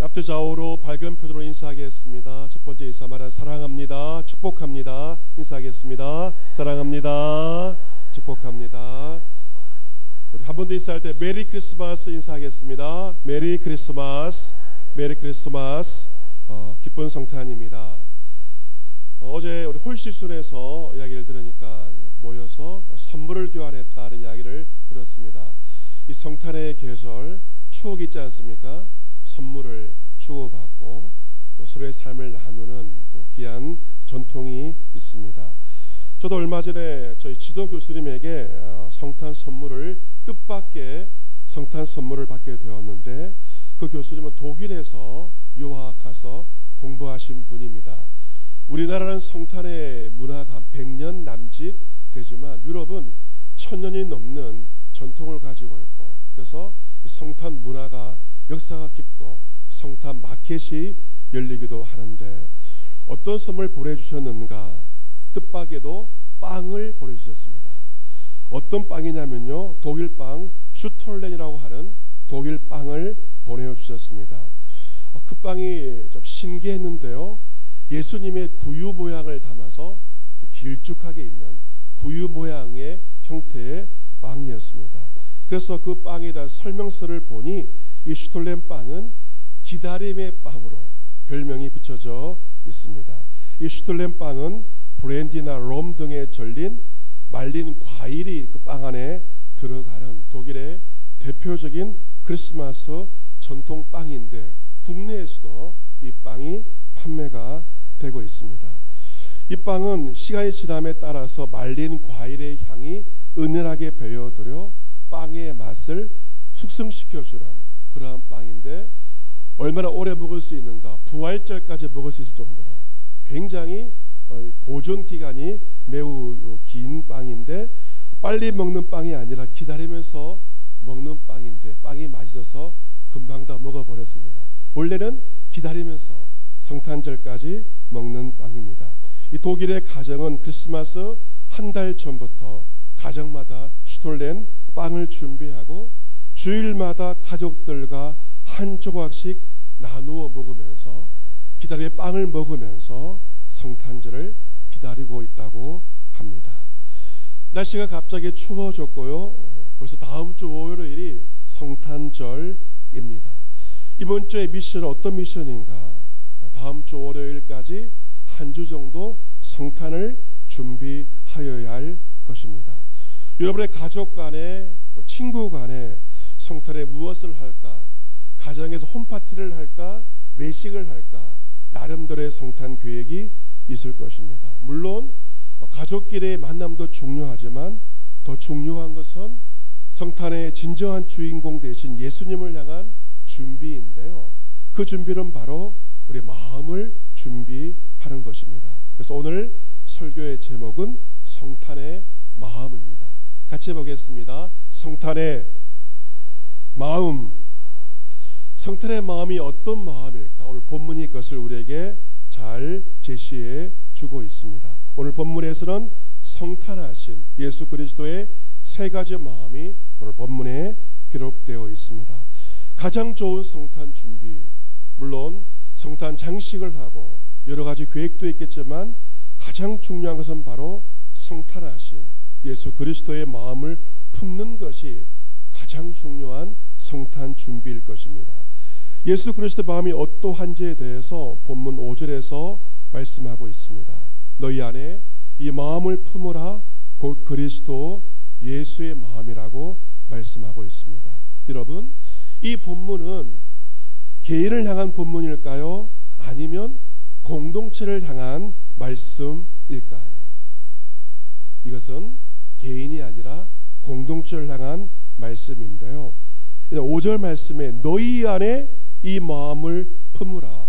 앞뒤 좌우로 밝은 표정으로 인사하겠습니다. 첫 번째 인사 말은 사랑합니다, 축복합니다. 인사하겠습니다. 사랑합니다, 축복합니다. 우리 한 번 더 인사할 때 메리 크리스마스 인사하겠습니다. 메리 크리스마스, 메리 크리스마스. 기쁜 성탄입니다. 어제 우리 홀시순에서 이야기를 들으니까 모여서 선물을 교환했다는 이야기를 들었습니다. 이 성탄의 계절 추억이 있지 않습니까? 선물을 주고받고 또 서로의 삶을 나누는 또 귀한 전통이 있습니다. 저도 얼마 전에 저희 지도 교수님에게 성탄 선물을 뜻밖의 성탄 선물을 받게 되었는데, 그 교수님은 독일에서 유학가서 공부하신 분입니다. 우리나라는 성탄의 문화가 100년 남짓 되지만 유럽은 1000년이 넘는 전통을 가지고 있고, 그래서 성탄 문화가 역사가 깊고 성탄 마켓이 열리기도 하는데, 어떤 선물 보내주셨는가? 뜻밖에도 빵을 보내주셨습니다. 어떤 빵이냐면요, 독일 빵 슈톨렌이라고 하는 독일 빵을 보내주셨습니다. 그 빵이 좀 신기했는데요, 예수님의 구유 모양을 담아서 길쭉하게 있는 구유 모양의 형태의 빵이었습니다. 그래서 그 빵에 대한 설명서를 보니 이 슈톨렌 빵은 기다림의 빵으로 별명이 붙여져 있습니다. 이 슈톨렌 빵은 브랜디나 롬 등에 절린 말린 과일이 그 빵 안에 들어가는 독일의 대표적인 크리스마스 전통 빵인데, 국내에서도 이 빵이 판매가 되고 있습니다. 이 빵은 시간이 지남에 따라서 말린 과일의 향이 은은하게 배어들여 빵의 맛을 숙성시켜주는 그러한 빵인데, 얼마나 오래 먹을 수 있는가? 부활절까지 먹을 수 있을 정도로 굉장히 보존 기간이 매우 긴 빵인데, 빨리 먹는 빵이 아니라 기다리면서 먹는 빵인데 빵이 맛있어서 금방 다 먹어버렸습니다. 원래는 기다리면서 성탄절까지 먹는 빵입니다. 이 독일의 가정은 크리스마스 한 달 전부터 가정마다 슈톨렌 빵을 준비하고 주일마다 가족들과 한 조각씩 나누어 먹으면서 기다림의 빵을 먹으면서 성탄절을 기다리고 있다고 합니다. 날씨가 갑자기 추워졌고요, 벌써 다음 주 월요일이 성탄절입니다. 이번 주의 미션은 어떤 미션인가? 다음 주 월요일까지 한 주 정도 성탄을 준비하여야 할 것입니다. 여러분의 가족 간에 또 친구 간에 성탄에 무엇을 할까? 가정에서 홈파티를 할까? 외식을 할까? 나름대로의 성탄 계획이 있을 것입니다. 물론 가족끼리의 만남도 중요하지만 더 중요한 것은 성탄의 진정한 주인공 되신 예수님을 향한 준비인데요, 그 준비는 바로 우리 마음을 준비하는 것입니다. 그래서 오늘 설교의 제목은 성탄의 마음입니다. 같이 해보겠습니다. 성탄의 마음. 성탄의 마음이 어떤 마음일까? 오늘 본문이 그것을 우리에게 잘 제시해 주고 있습니다. 오늘 본문에서는 성탄하신 예수 그리스도의 세 가지 마음이 오늘 본문에 기록되어 있습니다. 가장 좋은 성탄 준비, 물론 성탄 장식을 하고 여러 가지 계획도 있겠지만 가장 중요한 것은 바로 성탄하신 예수 그리스도의 마음을 품는 것이 가장 중요한 성탄 준비일 것입니다. 예수 그리스도의 마음이 어떠한지에 대해서 본문 5절에서 말씀하고 있습니다. 너희 안에 이 마음을 품으라, 곧 그리스도 예수의 마음이라고 말씀하고 있습니다. 여러분, 이 본문은 개인을 향한 본문일까요? 아니면 공동체를 향한 말씀일까요? 이것은 개인이 아니라 공동체를 향한 말씀인데요, 5절 말씀에 너희 안에 이 마음을 품으라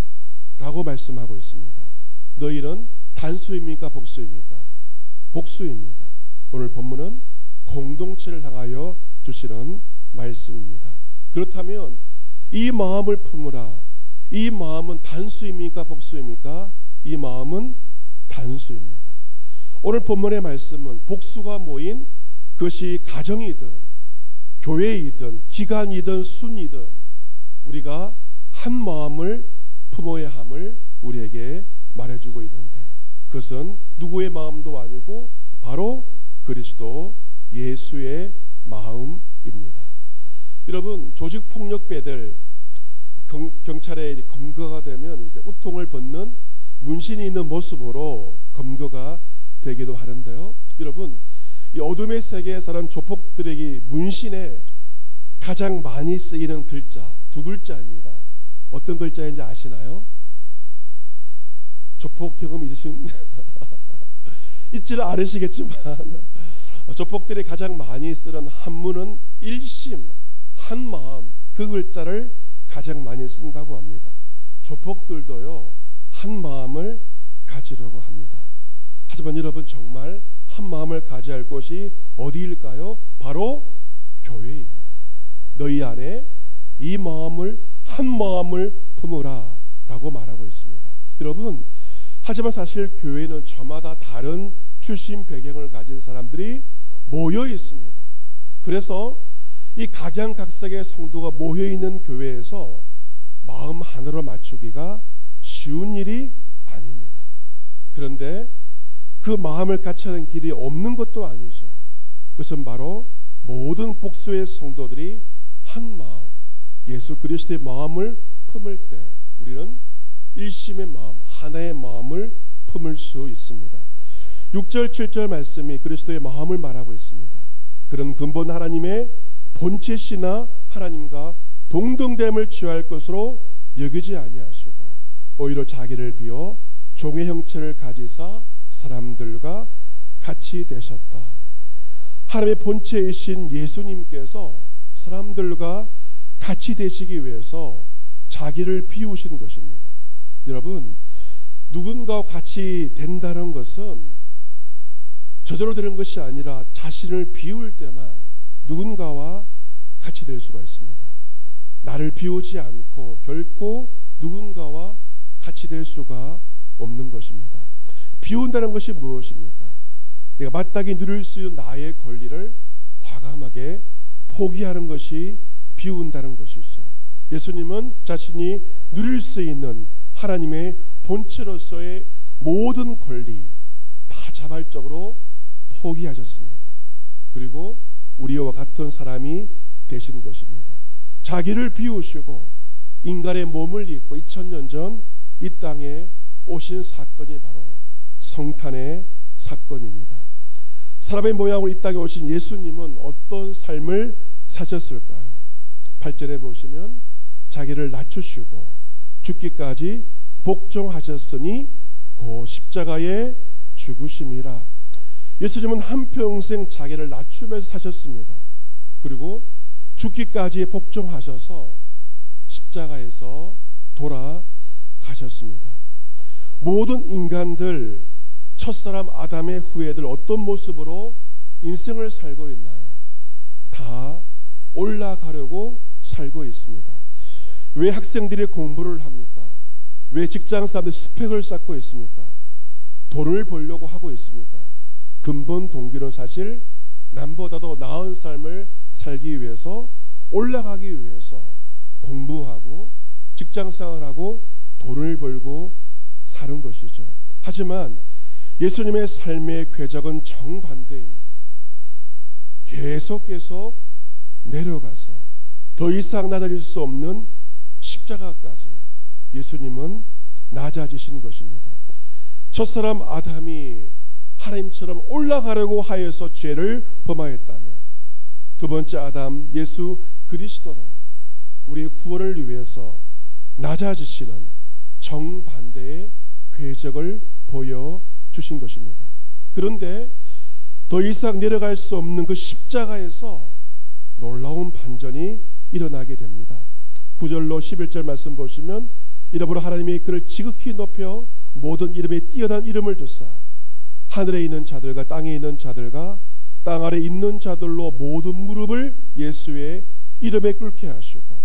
라고 말씀하고 있습니다. 너희는 단수입니까? 복수입니까? 복수입니다. 오늘 본문은 공동체를 향하여 주시는 말씀입니다. 그렇다면 이 마음을 품으라, 이 마음은 단수입니까? 복수입니까? 이 마음은 단수입니다. 오늘 본문의 말씀은 복수가 모인 그것이 가정이든 교회이든 기관이든 순이든 우리가 한 마음을 품어야 함을 우리에게 말해주고 있는데, 그것은 누구의 마음도 아니고 바로 그리스도 예수의 마음입니다. 여러분, 조직폭력배들 경찰에 검거가 되면 이제 우통을 벗는 문신이 있는 모습으로 검거가 되기도 하는데요. 여러분, 이 어둠의 세계에 사는 조폭들에게 문신에 가장 많이 쓰이는 글자 두 글자입니다. 어떤 글자인지 아시나요? 조폭 경험 있으신 있지는 않으시겠지만 조폭들이 가장 많이 쓰는 한문은 일심, 한마음, 그 글자를 가장 많이 쓴다고 합니다. 조폭들도요, 한 마음을 가지려고 합니다. 하지만 여러분, 정말 한 마음을 가져야 할 곳이 어디일까요? 바로 교회입니다. 너희 안에 이 마음을, 한 마음을 품으라 라고 말하고 있습니다. 여러분, 하지만 사실 교회는 저마다 다른 출신 배경을 가진 사람들이 모여 있습니다. 그래서 이 각양각색의 성도가 모여 있는 교회에서 마음 하나로 맞추기가 쉬운 일이 아닙니다. 그런데 그 마음을 같이 하는 길이 없는 것도 아니죠. 그것은 바로 모든 복수의 성도들이 한 마음, 예수 그리스도의 마음을 품을 때 우리는 일심의 마음, 하나의 마음을 품을 수 있습니다. 6절 7절 말씀이 그리스도의 마음을 말하고 있습니다. 그런 근본 하나님의 본체시나 하나님과 동등됨을 취할 것으로 여기지 아니하시고 오히려 자기를 비워 종의 형체를 가지사 사람들과 같이 되셨다. 하나님의 본체이신 예수님께서 사람들과 같이 되시기 위해서 자기를 비우신 것입니다. 여러분, 누군가와 같이 된다는 것은 저절로 되는 것이 아니라 자신을 비울 때만 누군가와 같이 될 수가 있습니다. 나를 비우지 않고 결코 누군가와 같이 될 수가 없는 것입니다. 비운다는 것이 무엇입니까? 내가 마땅히 누릴 수 있는 나의 권리를 과감하게 포기하는 것이 비운다는 것이죠. 예수님은 자신이 누릴 수 있는 하나님의 본체로서의 모든 권리 다 자발적으로 포기하셨습니다. 그리고 우리와 같은 사람이 되신 것입니다. 자기를 비우시고 인간의 몸을 입고 2000년 전 이 땅에 오신 사건이 바로 성탄의 사건입니다. 사람의 모양으로 이 땅에 오신 예수님은 어떤 삶을 사셨을까요? 8절에 보시면 자기를 낮추시고 죽기까지 복종하셨으니 고 십자가에 죽으심이라. 예수님은 한평생 자기를 낮추면서 사셨습니다. 그리고 죽기까지 복종하셔서 십자가에서 돌아가셨습니다. 모든 인간들, 첫사람 아담의 후예들 어떤 모습으로 인생을 살고 있나요? 다 올라가려고 살고 있습니다. 왜 학생들이 공부를 합니까? 왜 직장 사람들이 스펙을 쌓고 있습니까? 돈을 벌려고 하고 있습니까? 근본 동기는 사실 남보다도 나은 삶을 살기 위해서, 올라가기 위해서 공부하고 직장생활하고 돈을 벌고 사는 것이죠. 하지만 예수님의 삶의 궤적은 정반대입니다. 계속 내려가서 더 이상 낮아질 수 없는 십자가까지 예수님은 낮아지신 것입니다. 첫사람 아담이 하나님처럼 올라가려고 하여서 죄를 범하였다면, 두 번째 아담 예수 그리스도는 우리의 구원을 위해서 낮아지시는 정반대의 궤적을 보여주신 것입니다. 그런데 더 이상 내려갈 수 없는 그 십자가에서 놀라운 반전이 일어나게 됩니다. 9절로 11절 말씀 보시면, 이러므로 하나님이 그를 지극히 높여 모든 이름에 뛰어난 이름을 주사 하늘에 있는 자들과 땅에 있는 자들과 땅 아래 있는 자들로 모든 무릎을 예수의 이름에 꿇게 하시고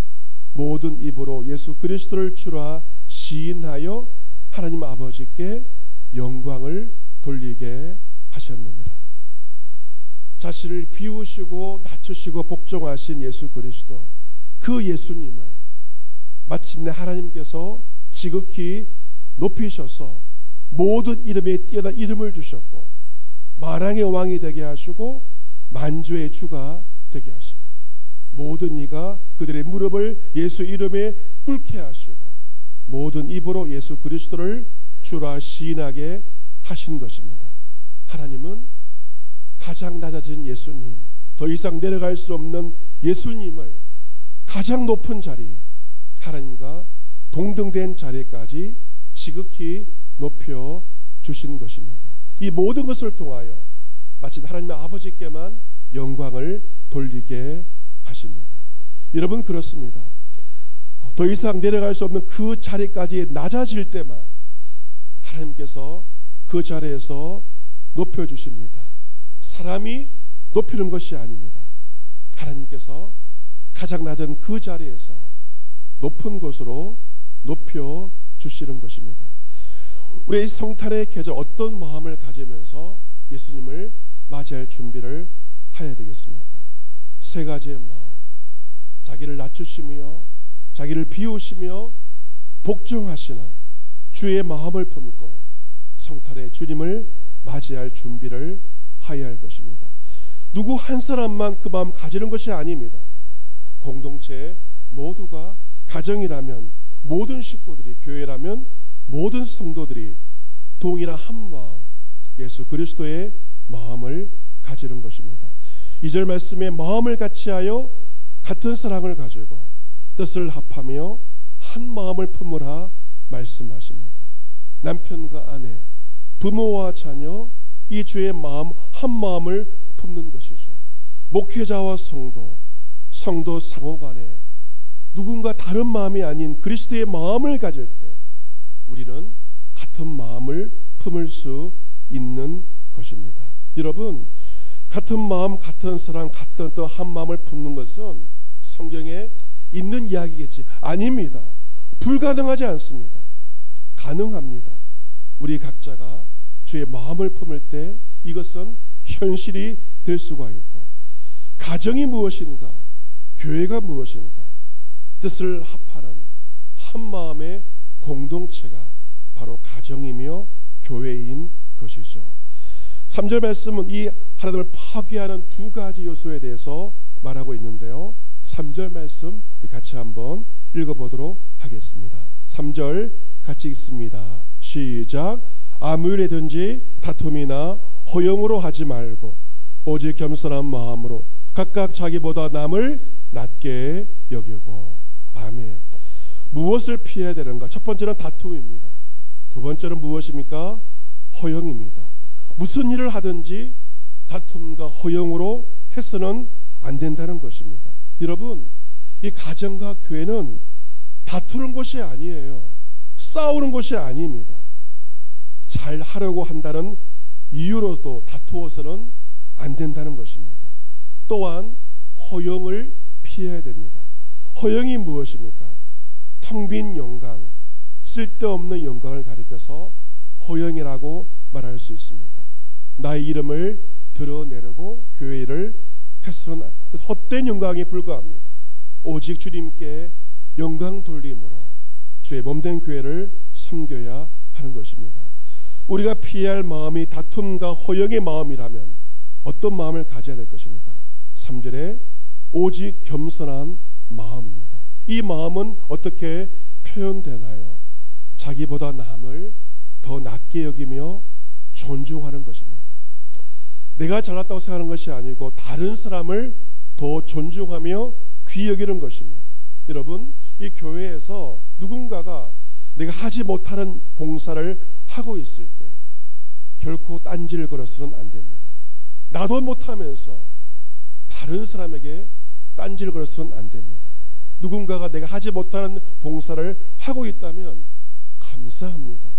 모든 입으로 예수 그리스도를 주라 시인하여 하나님 아버지께 영광을 돌리게 하셨느니라. 자신을 비우시고 낮추시고 복종하신 예수 그리스도, 그 예수님을 마침내 하나님께서 지극히 높이셔서 모든 이름에 뛰어난 이름을 주셨고 만왕의 왕이 되게 하시고 만주의 주가 되게 하십니다. 모든 이가 그들의 무릎을 예수 이름에 꿇게 하시고 모든 입으로 예수 그리스도를 주라 시인하게 하신 것입니다. 하나님은 가장 낮아진 예수님, 더 이상 내려갈 수 없는 예수님을 가장 높은 자리, 하나님과 동등된 자리까지 지극히 높여 주신 것입니다. 이 모든 것을 통하여 마치 하나님의 아버지께만 영광을 돌리게 하십니다. 여러분, 그렇습니다. 더 이상 내려갈 수 없는 그 자리까지 낮아질 때만 하나님께서 그 자리에서 높여주십니다. 사람이 높이는 것이 아닙니다. 하나님께서 가장 낮은 그 자리에서 높은 곳으로 높여주시는 것입니다. 우리 성탄의 계절 어떤 마음을 가지면서 예수님을 맞이할 준비를 해야 되겠습니까? 세 가지의 마음, 자기를 낮추시며 자기를 비우시며 복종하시는 주의 마음을 품고 성탄의 주님을 맞이할 준비를 해야 할 것입니다. 누구 한 사람만 그 마음 가지는 것이 아닙니다. 공동체 모두가, 가정이라면 모든 식구들이, 교회라면 모든 성도들이 동일한 한 마음, 예수 그리스도의 마음을 가지는 것입니다. 2절 말씀에 마음을 같이하여 같은 사랑을 가지고 뜻을 합하며 한 마음을 품으라 말씀하십니다. 남편과 아내, 부모와 자녀, 이 주의 마음 한 마음을 품는 것이죠. 목회자와 성도, 성도 상호간에 누군가 다른 마음이 아닌 그리스도의 마음을 가질 때 우리는 같은 마음을 품을 수 있는 것입니다. 여러분, 같은 마음, 같은 사랑, 같은 또 한 마음을 품는 것은 성경에 있는 이야기겠지? 아닙니다. 불가능하지 않습니다. 가능합니다. 우리 각자가 주의 마음을 품을 때 이것은 현실이 될 수가 있고, 가정이 무엇인가, 교회가 무엇인가, 뜻을 합하는 한 마음의 공동체가 바로 가정이며 교회인 것이죠. 3절 말씀은 이 하나님을 파괴하는 두 가지 요소에 대해서 말하고 있는데요, 3절 말씀 우리 같이 한번 읽어보도록 하겠습니다. 3절 같이 읽습니다. 시작. 아무 일이든지 다툼이나 허영으로 하지 말고 오직 겸손한 마음으로 각각 자기보다 남을 낮게 여기고. 아멘. 무엇을 피해야 되는가? 첫 번째는 다툼입니다. 두 번째는 무엇입니까? 허영입니다. 무슨 일을 하든지 다툼과 허영으로 해서는 안 된다는 것입니다. 여러분, 이 가정과 교회는 다투는 곳이 아니에요. 싸우는 곳이 아닙니다. 잘 하려고 한다는 이유로도 다투어서는 안 된다는 것입니다. 또한 허영을 피해야 됩니다. 허영이 무엇입니까? 텅 빈 영광, 쓸데없는 영광을 가리켜서 허영이라고 말할 수 있습니다. 나의 이름을 드러내려고 교회 일을 해서는 헛된 영광에 불과합니다. 오직 주님께 영광 돌림으로 주의 몸된 교회를 섬겨야 하는 것입니다. 우리가 피해야 할 마음이 다툼과 허영의 마음이라면 어떤 마음을 가져야 될 것인가? 3절에 오직 겸손한 마음입니다. 이 마음은 어떻게 표현되나요? 자기보다 남을 더 낮게 여기며 존중하는 것입니다. 내가 잘났다고 생각하는 것이 아니고 다른 사람을 더 존중하며 귀히 여기는 것입니다. 여러분, 이 교회에서 누군가가 내가 하지 못하는 봉사를 하고 있을 때 결코 딴지를 걸어서는 안 됩니다. 나도 못하면서 다른 사람에게 딴지를 걸어서는 안 됩니다. 누군가가 내가 하지 못하는 봉사를 하고 있다면 감사합니다.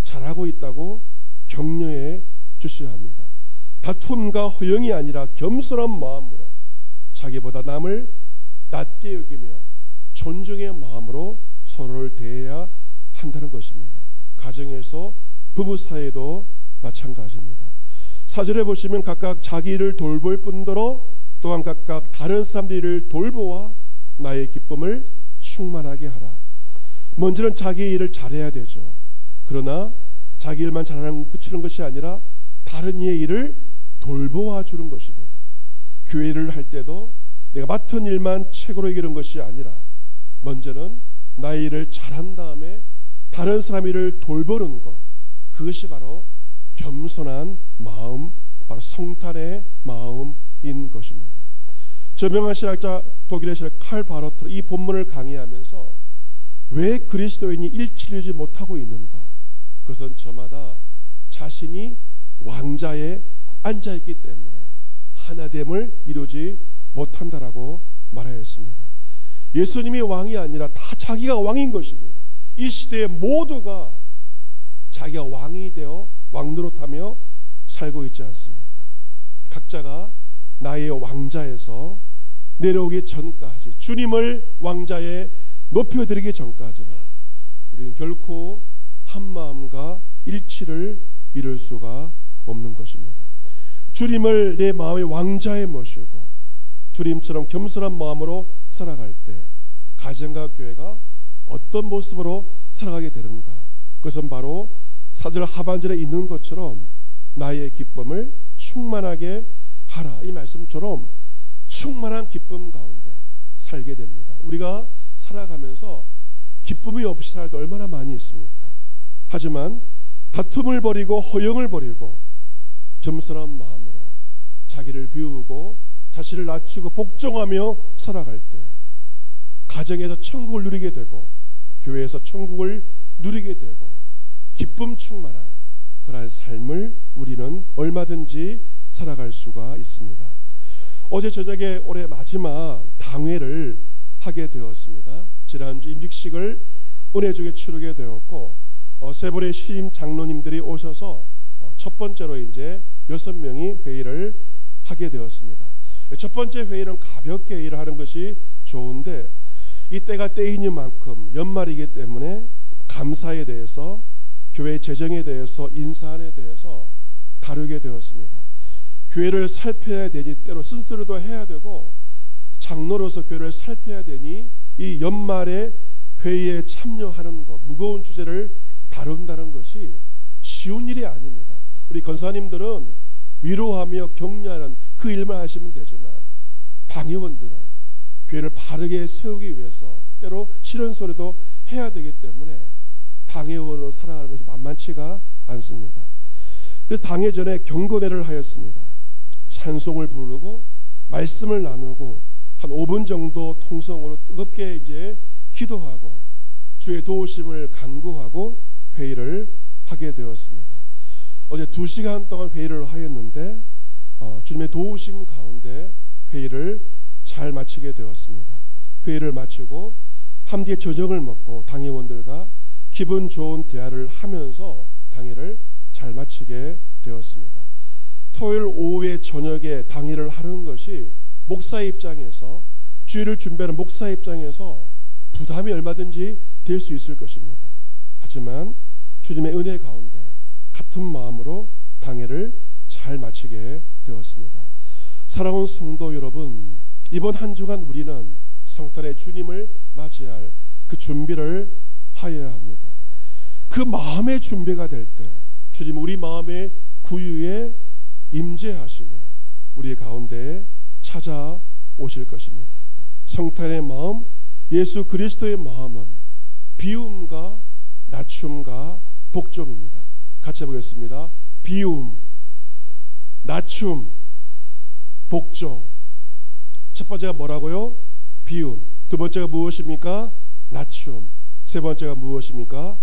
잘하고 있다고 격려해 주셔야 합니다. 다툼과 허영이 아니라 겸손한 마음으로 자기보다 남을 낮게 여기며 존중의 마음으로 서로를 대해야 한다는 것입니다. 가정에서 부부 사이도 마찬가지입니다. 4절에 보시면 각각 자기 일을 돌볼 뿐더러 또한 각각 다른 사람들을 돌보아 나의 기쁨을 충만하게 하라. 먼저는 자기 일을 잘해야 되죠. 그러나 자기 일만 잘하는 것이 아니라 다른 이의 일을 돌보아 주는 것입니다. 교회 일을 할 때도 내가 맡은 일만 최고로 이기는 것이 아니라 먼저는 나의 일을 잘한 다음에 다른 사람 일을 돌보는 것, 그것이 바로 겸손한 마음, 바로 성탄의 마음인 것입니다. 저명한 신학자 독일의 신학 칼 바로트는 이 본문을 강의하면서 왜 그리스도인이 일치되지 못하고 있는가? 그것은 저마다 자신이 왕자에 앉아있기 때문에 하나됨을 이루지 못한다라고 말하였습니다. 예수님이 왕이 아니라 다 자기가 왕인 것입니다. 이 시대의 모두가 자기가 왕이 되어 왕노릇하며 살고 있지 않습니까? 각자가 나의 왕자에서 내려오기 전까지, 주님을 왕자에 높여드리기 전까지는 우리는 결코 한마음과 일치를 이룰 수가 없는 것입니다. 주님을 내 마음의 왕자에 모시고 주님처럼 겸손한 마음으로 살아갈 때 가정과 교회가 어떤 모습으로 살아가게 되는가? 그것은 바로 사절 하반절에 있는 것처럼 나의 기쁨을 충만하게 하라, 이 말씀처럼 충만한 기쁨 가운데 살게 됩니다. 우리가 살아가면서 기쁨이 없이 살 때 얼마나 많이 있습니까? 하지만 다툼을 버리고 허영을 버리고 겸손한 마음으로 자기를 비우고 자신을 낮추고 복종하며 살아갈 때 가정에서 천국을 누리게 되고 교회에서 천국을 누리게 되고 기쁨 충만한 그러한 삶을 우리는 얼마든지 살아갈 수가 있습니다. 어제 저녁에 올해 마지막 당회를 하게 되었습니다. 지난주 임직식을 은혜 중에 치르게 되었고 세 분의 신임 장로님들이 오셔서 첫 번째로 이제 6명이 회의를 하게 되었습니다. 첫 번째 회의는 가볍게 회의를 하는 것이 좋은데 이때가 때이니만큼 연말이기 때문에 감사에 대해서, 교회 재정에 대해서, 인사안에 대해서 다루게 되었습니다. 교회를 살펴야 되니 때로 쓴소리도 해야 되고 장로로서 교회를 살펴야 되니 이 연말에 회의에 참여하는 것, 무거운 주제를 다룬다는 것이 쉬운 일이 아닙니다. 우리 권사님들은 위로하며 격려하는 그 일만 하시면 되지만 당회원들은 교회를 바르게 세우기 위해서 때로 싫은 소리도 해야 되기 때문에 당회원으로 살아가는 것이 만만치가 않습니다. 그래서 당회 전에 경건회를 하였습니다. 찬송을 부르고 말씀을 나누고 한 5분 정도 통성으로 뜨겁게 이제 기도하고 주의 도우심을 간구하고 회의를 하게 되었습니다. 어제 2시간 동안 회의를 하였는데 주님의 도우심 가운데 회의를 잘 마치게 되었습니다. 회의를 마치고 함께 저녁을 먹고 당회원들과 기분 좋은 대화를 하면서 당회를 잘 마치게 되었습니다. 토요일 오후에 저녁에 당회를 하는 것이 목사의 입장에서, 주일을 준비하는 목사의 입장에서 부담이 얼마든지 될 수 있을 것입니다. 하지만 주님의 은혜 가운데 같은 마음으로 당회를 잘 마치게 되었습니다. 사랑하는 성도 여러분, 이번 한 주간 우리는 성탄의 주님을 맞이할 그 준비를 하여야 합니다. 그 마음의 준비가 될 때 주님 우리 마음의 구유에 임재하시며 우리 가운데에 찾아오실 것입니다. 성탄의 마음, 예수 그리스도의 마음은 비움과 낮춤과 복종입니다. 같이 해보겠습니다. 비움, 낮춤, 복종. 첫 번째가 뭐라고요? 비움. 두 번째가 무엇입니까? 낮춤. 세 번째가 무엇입니까?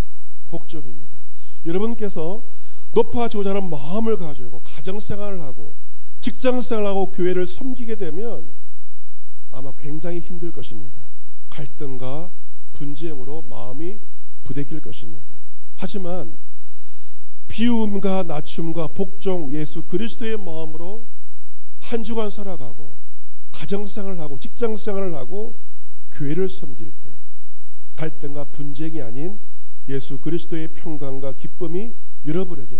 복종입니다. 여러분께서 높아지고자 하는 마음을 가지고 가정생활을 하고 직장생활을 하고 교회를 섬기게 되면 아마 굉장히 힘들 것입니다. 갈등과 분쟁으로 마음이 부대낄 것입니다. 하지만 비움과 낮춤과 복종, 예수 그리스도의 마음으로 한 주간 살아가고 가정생활을 하고 직장생활을 하고 교회를 섬길 때 갈등과 분쟁이 아닌 예수 그리스도의 평강과 기쁨이 여러분에게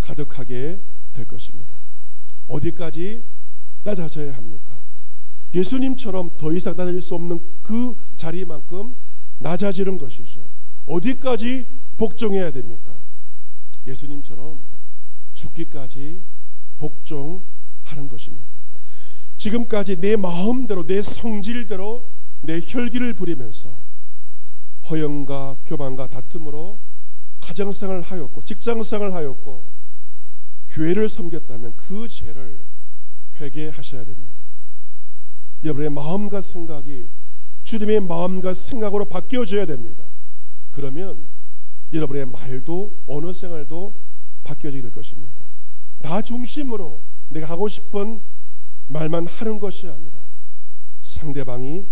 가득하게 될 것입니다. 어디까지 낮아져야 합니까? 예수님처럼 더 이상 낮아질 수 없는 그 자리만큼 낮아지는 것이죠. 어디까지 복종해야 됩니까? 예수님처럼 죽기까지 복종하는 것입니다. 지금까지 내 마음대로, 내 성질대로 내 혈기를 부리면서 허영과 교만과 다툼으로 가정생활을 하였고 직장생활을 하였고 교회를 섬겼다면 그 죄를 회개하셔야 됩니다. 여러분의 마음과 생각이 주님의 마음과 생각으로 바뀌어져야 됩니다. 그러면 여러분의 말도 언어 생활도 바뀌어지게 될 것입니다. 나 중심으로 내가 하고 싶은 말만 하는 것이 아니라 상대방이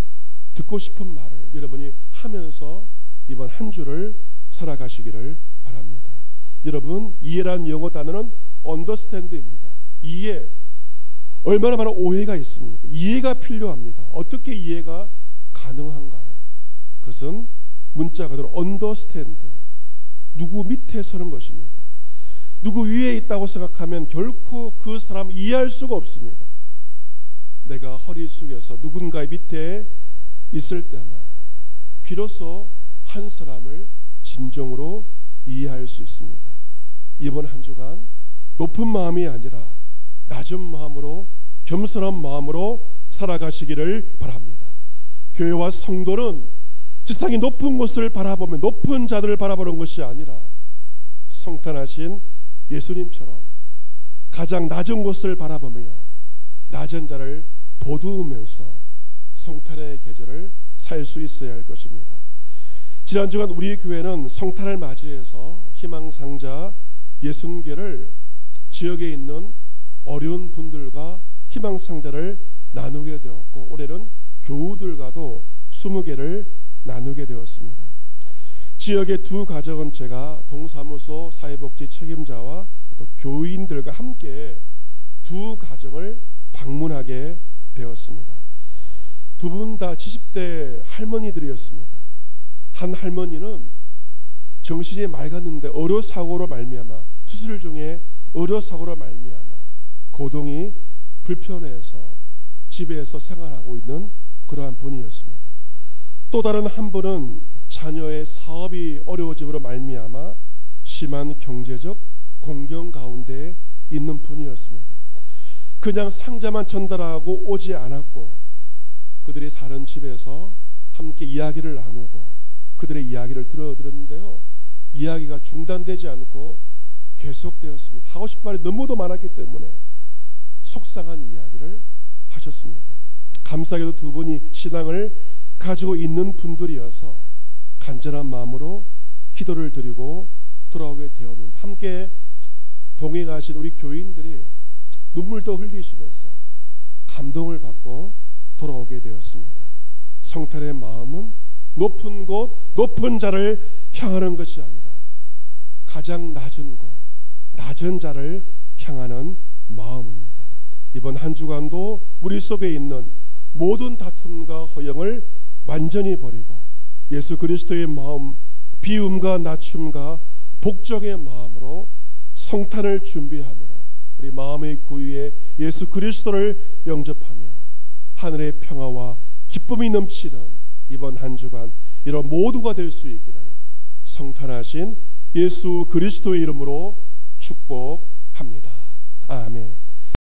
듣고 싶은 말을 여러분이 하면서 이번 한 주를 살아가시기를 바랍니다. 여러분, 이해라는 영어 단어는 understand입니다. 이해. 얼마나 많은 오해가 있습니까? 이해가 필요합니다. 어떻게 이해가 가능한가요? 그것은 문자 그대로 understand, 누구 밑에 서는 것입니다. 누구 위에 있다고 생각하면 결코 그 사람을 이해할 수가 없습니다. 내가 허리 숙여서 누군가의 밑에 있을 때만 비로소 한 사람을 진정으로 이해할 수 있습니다. 이번 한 주간 높은 마음이 아니라 낮은 마음으로, 겸손한 마음으로 살아가시기를 바랍니다. 교회와 성도는 세상이 높은 곳을 바라보며 높은 자들을 바라보는 것이 아니라 성탄하신 예수님처럼 가장 낮은 곳을 바라보며 낮은 자를 보두으면서 성탄의 계절을 살 수 있어야 할 것입니다. 지난 주간 우리 교회는 성탄을 맞이해서 희망상자 60개를 지역에 있는 어려운 분들과 희망상자를 나누게 되었고, 올해는 교우들과도 20개를 나누게 되었습니다. 지역의 두 가정은 제가 동사무소 사회복지 책임자와 또 교인들과 함께 두 가정을 방문하게 되었습니다. 두 분 다 70대 할머니들이었습니다. 한 할머니는 정신이 맑았는데 의료사고로 말미암아, 수술 중에 의료사고로 말미암아 거동이 불편해서 집에서 생활하고 있는 그러한 분이었습니다. 또 다른 한 분은 자녀의 사업이 어려워짐으로 말미암아 심한 경제적 공경 가운데 있는 분이었습니다. 그냥 상자만 전달하고 오지 않았고, 그들이 사는 집에서 함께 이야기를 나누고 그들의 이야기를 들어드렸는데요, 이야기가 중단되지 않고 계속되었습니다. 하고 싶은 말이 너무도 많았기 때문에 속상한 이야기를 하셨습니다. 감사하게도 두 분이 신앙을 가지고 있는 분들이어서 간절한 마음으로 기도를 드리고 돌아오게 되었는데, 함께 동행하신 우리 교인들이 눈물도 흘리시면서 감동을 받고 돌아오게 되었습니다. 성탄의 마음은 높은 곳, 높은 자를 향하는 것이 아니라 가장 낮은 곳, 낮은 자를 향하는 마음입니다. 이번 한 주간도 우리 속에 있는 모든 다툼과 허영을 완전히 버리고 예수 그리스도의 마음, 비움과 낮춤과 복종의 마음으로 성탄을 준비함으로 우리 마음의 구유에 예수 그리스도를 영접하며 하늘의 평화와 기쁨이 넘치는 이번 한 주간 이런 모두가 될 수 있기를 성탄하신 예수 그리스도의 이름으로 축복합니다. 아멘.